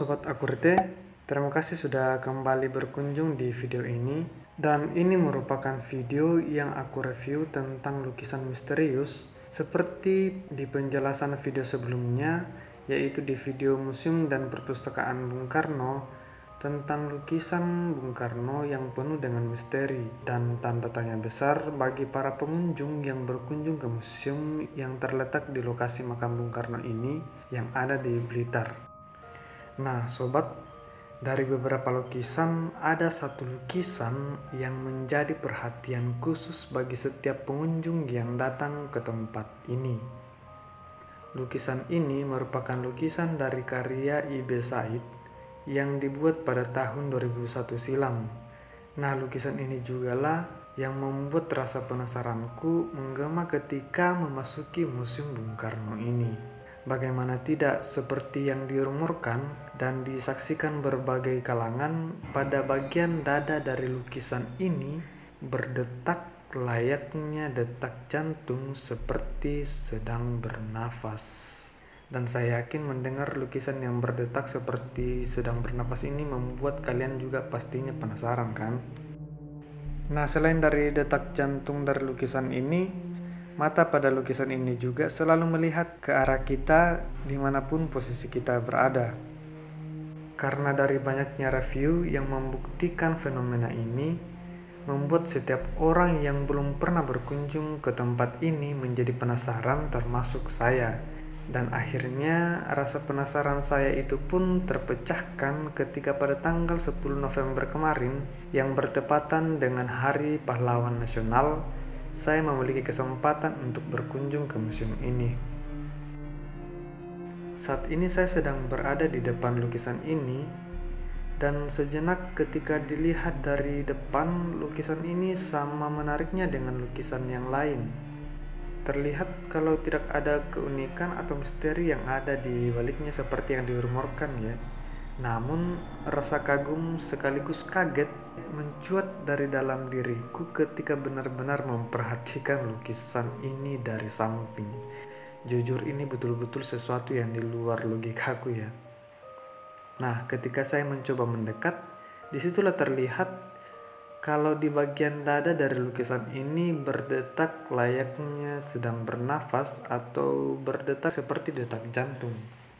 Sobat Akurite, terima kasih sudah kembali berkunjung di video ini. Dan ini merupakan video yang aku review tentang lukisan misterius seperti di penjelasan video sebelumnya, yaitu di video Museum dan Perpustakaan Bung Karno tentang lukisan Bung Karno yang penuh dengan misteri dan tanda tanya besar bagi para pengunjung yang berkunjung ke museum yang terletak di lokasi makam Bung Karno ini yang ada di Blitar. Nah sobat, dari beberapa lukisan ada satu lukisan yang menjadi perhatian khusus bagi setiap pengunjung yang datang ke tempat ini. Lukisan ini merupakan lukisan dari karya I.B. Said yang dibuat pada tahun 2001 silam. Nah lukisan ini jugalah yang membuat rasa penasaranku menggema ketika memasuki Museum Bung Karno ini. Bagaimana tidak, seperti yang dirumorkan dan disaksikan berbagai kalangan, pada bagian dada dari lukisan ini berdetak layaknya detak jantung seperti sedang bernafas. Dan saya yakin mendengar lukisan yang berdetak seperti sedang bernafas ini membuat kalian juga pastinya penasaran kan? Nah selain dari detak jantung dari lukisan ini, mata pada lukisan ini juga selalu melihat ke arah kita dimanapun posisi kita berada. Karena dari banyaknya review yang membuktikan fenomena ini, membuat setiap orang yang belum pernah berkunjung ke tempat ini menjadi penasaran, termasuk saya. Dan akhirnya rasa penasaran saya itu pun terpecahkan ketika pada tanggal 10 November kemarin yang bertepatan dengan Hari Pahlawan Nasional, saya memiliki kesempatan untuk berkunjung ke museum ini. Saat ini saya sedang berada di depan lukisan ini, dan sejenak ketika dilihat dari depan, lukisan ini sama menariknya dengan lukisan yang lain. Terlihat kalau tidak ada keunikan atau misteri yang ada di baliknya seperti yang dirumorkan ya. Namun rasa kagum sekaligus kaget mencuat dari dalam diriku ketika benar-benar memperhatikan lukisan ini dari samping. Jujur ini betul-betul sesuatu yang di luar logikaku ya. Nah ketika saya mencoba mendekat, disitulah terlihat kalau di bagian dada dari lukisan ini berdetak layaknya sedang bernafas atau berdetak seperti detak jantung.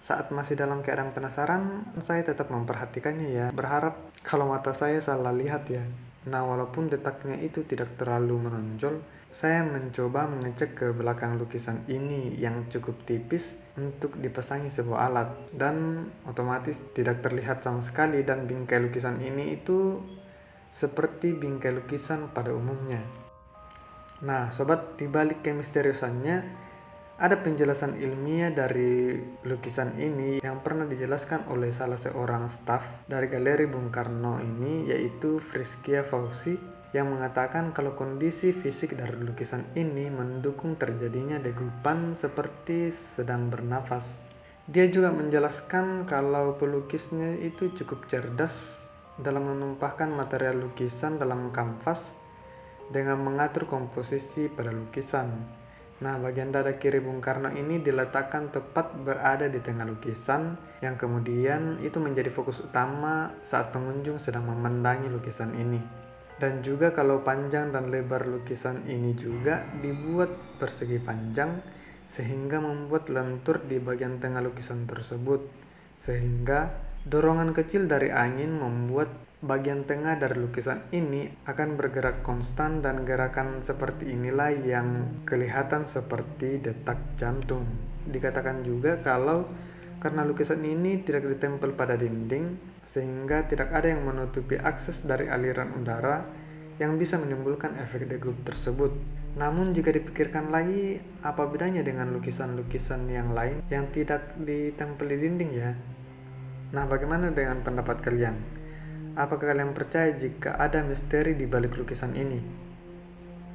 Saat masih dalam keadaan penasaran, saya tetap memperhatikannya ya, berharap kalau mata saya salah lihat ya. Nah walaupun detaknya itu tidak terlalu menonjol, saya mencoba mengecek ke belakang lukisan ini yang cukup tipis untuk dipasangi sebuah alat. Dan otomatis tidak terlihat sama sekali, dan bingkai lukisan ini itu seperti bingkai lukisan pada umumnya. Nah sobat, dibalik kemisteriusannya, ada penjelasan ilmiah dari lukisan ini yang pernah dijelaskan oleh salah seorang staf dari Galeri Bung Karno ini, yaitu Friskia Fauzi, yang mengatakan kalau kondisi fisik dari lukisan ini mendukung terjadinya degupan seperti sedang bernafas. Dia juga menjelaskan kalau pelukisnya itu cukup cerdas dalam menumpahkan material lukisan dalam kanvas dengan mengatur komposisi pada lukisan. Nah, bagian dada kiri Bung Karno ini diletakkan tepat berada di tengah lukisan, yang kemudian itu menjadi fokus utama saat pengunjung sedang memandangi lukisan ini. Dan juga kalau panjang dan lebar lukisan ini juga dibuat persegi panjang, sehingga membuat lentur di bagian tengah lukisan tersebut. Sehingga dorongan kecil dari angin membuat bagian tengah dari lukisan ini akan bergerak konstan, dan gerakan seperti inilah yang kelihatan seperti detak jantung. Dikatakan juga kalau karena lukisan ini tidak ditempel pada dinding, sehingga tidak ada yang menutupi akses dari aliran udara yang bisa menimbulkan efek degup tersebut. Namun jika dipikirkan lagi, apa bedanya dengan lukisan-lukisan yang lain yang tidak ditempel di dinding ya? Nah bagaimana dengan pendapat kalian? Apakah kalian percaya jika ada misteri di balik lukisan ini?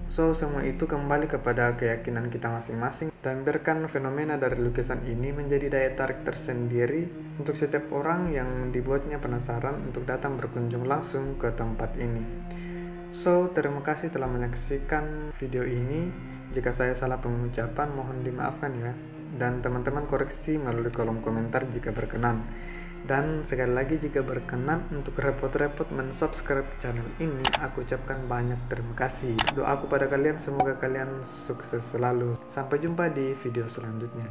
So, semua itu kembali kepada keyakinan kita masing-masing, dan biarkan fenomena dari lukisan ini menjadi daya tarik tersendiri untuk setiap orang yang dibuatnya penasaran untuk datang berkunjung langsung ke tempat ini. So, terima kasih telah menyaksikan video ini. Jika saya salah pengucapan, mohon dimaafkan ya. Dan teman-teman koreksi melalui kolom komentar jika berkenan. Dan sekali lagi jika berkenan untuk repot-repot mensubscribe channel ini, aku ucapkan banyak terima kasih. Doaku pada kalian semoga kalian sukses selalu. Sampai jumpa di video selanjutnya.